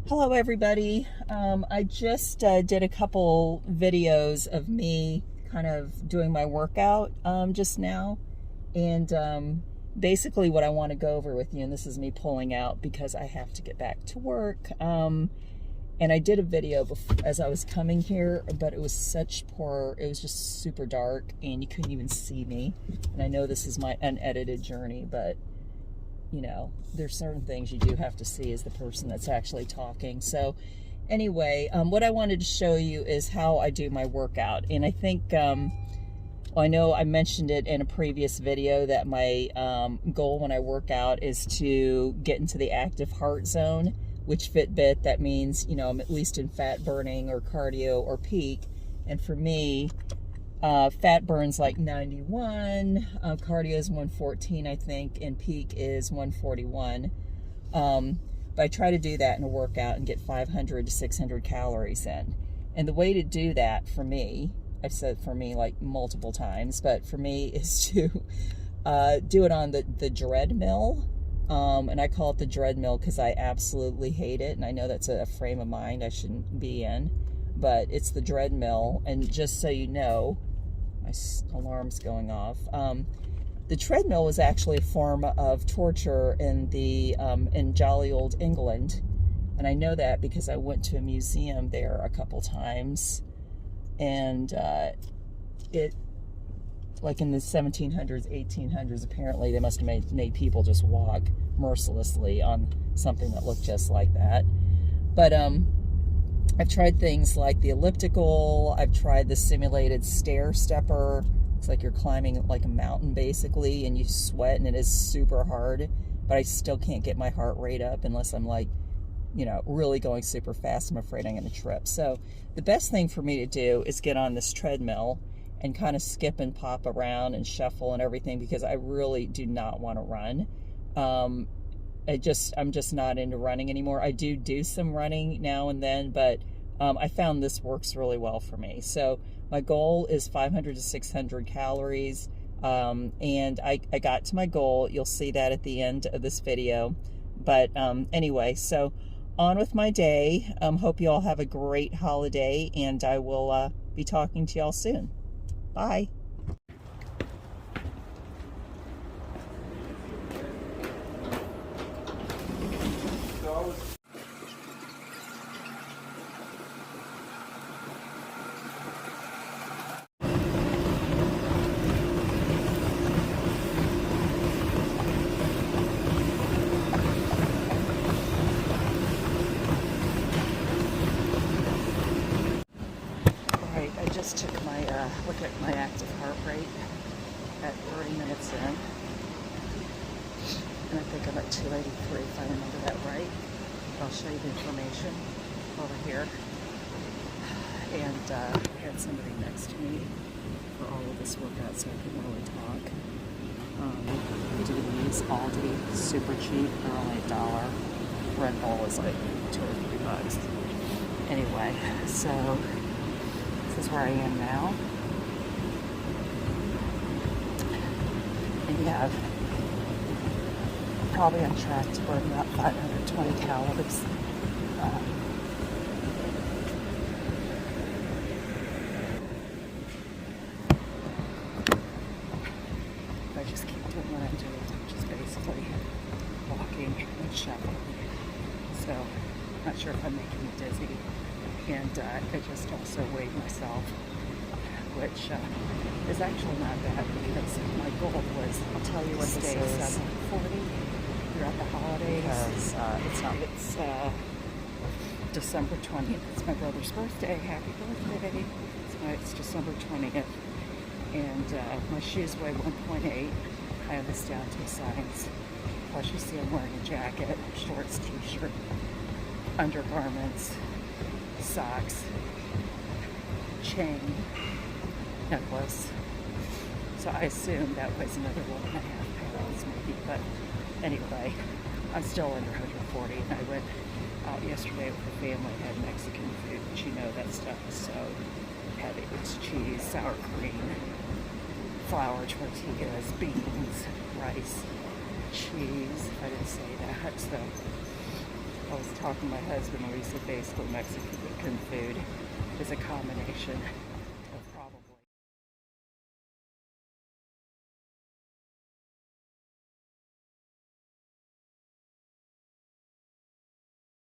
Hello everybody. I just did a couple videos of me kind of doing my workout just now, and basically what I want to go over with you, and this is me pulling out because I have to get back to work, and I did a video as I was coming here, but it was it was just super dark and you couldn't even see me, and I know this is my unedited journey, but you know, there's certain things you do have to see as the person that's actually talking. So anyway, what I wanted to show you is how I do my workout. And I think, well, I know I mentioned it in a previous video that my goal when I work out is to get into the active heart zone, which Fitbit, that means, you know, I'm at least in fat burning or cardio or peak. And for me, fat burns like 91, cardio is 114, I think, and peak is 141. But I try to do that in a workout and get 500 to 600 calories in. And the way to do that for me, I've said for me like multiple times, but for me is to do it on the treadmill. And I call it the treadmill because I absolutely hate it. And I know that's a frame of mind I shouldn't be in, but it's the treadmill. And just so you know, my alarm's going off. The treadmill was actually a form of torture in in jolly old England, and I know that because I went to a museum there a couple times, and it, like in the 1700s, 1800s, apparently they must have made people just walk mercilessly on something that looked just like that. But I've tried things like the elliptical. I've tried the simulated stair stepper. It's like you're climbing like a mountain basically, and you sweat and it is super hard, but I still can't get my heart rate up unless I'm like, you know, really going super fast. I'm afraid I'm going to trip. So the best thing for me to do is get on this treadmill and kind of skip and pop around and shuffle and everything, because I really do not want to run. I'm just not into running anymore. I do some running now and then, but I found this works really well for me. So my goal is 500 to 600 calories, and I got to my goal. You'll see that at the end of this video. But anyway, so on with my day. Hope you all have a great holiday, and I will be talking to y'all soon. Bye. I just took my look at my active heart rate at 30 minutes in, and I think I'm at 283 if I remember that right. I'll show you the information over here. And I had somebody next to me for all of this workout, so I couldn't really talk. Do these Aldi, super cheap, they're only $1. Red Bull is like $2 or $3. Anyway, so this is where I am now. And yeah, I'm probably on track to burn about 520 calories. I just keep doing what I'm doing, which is basically walking and shuffling. So I'm not sure if I'm making you dizzy. And I just also weighed myself, which is actually not bad, because my goal was, I'll tell you what this is, 740 throughout the holidays. It's December 20th. It's my brother's birthday. Happy birthday. It's December 20th. And my shoes weigh 1.8. I have this down to a size. Plus you see I'm wearing a jacket, shorts, t-shirt, undergarments, socks, chain, necklace. So I assume that weighs another 1.5 pounds maybe, but anyway, I'm still under 140, and I went out yesterday with the family, had Mexican food, but you know that stuff is so heavy. It's cheese, sour cream, flour tortillas, beans, rice, cheese, if I didn't say that. So I was talking to my husband and we said basically Mexican food is a combination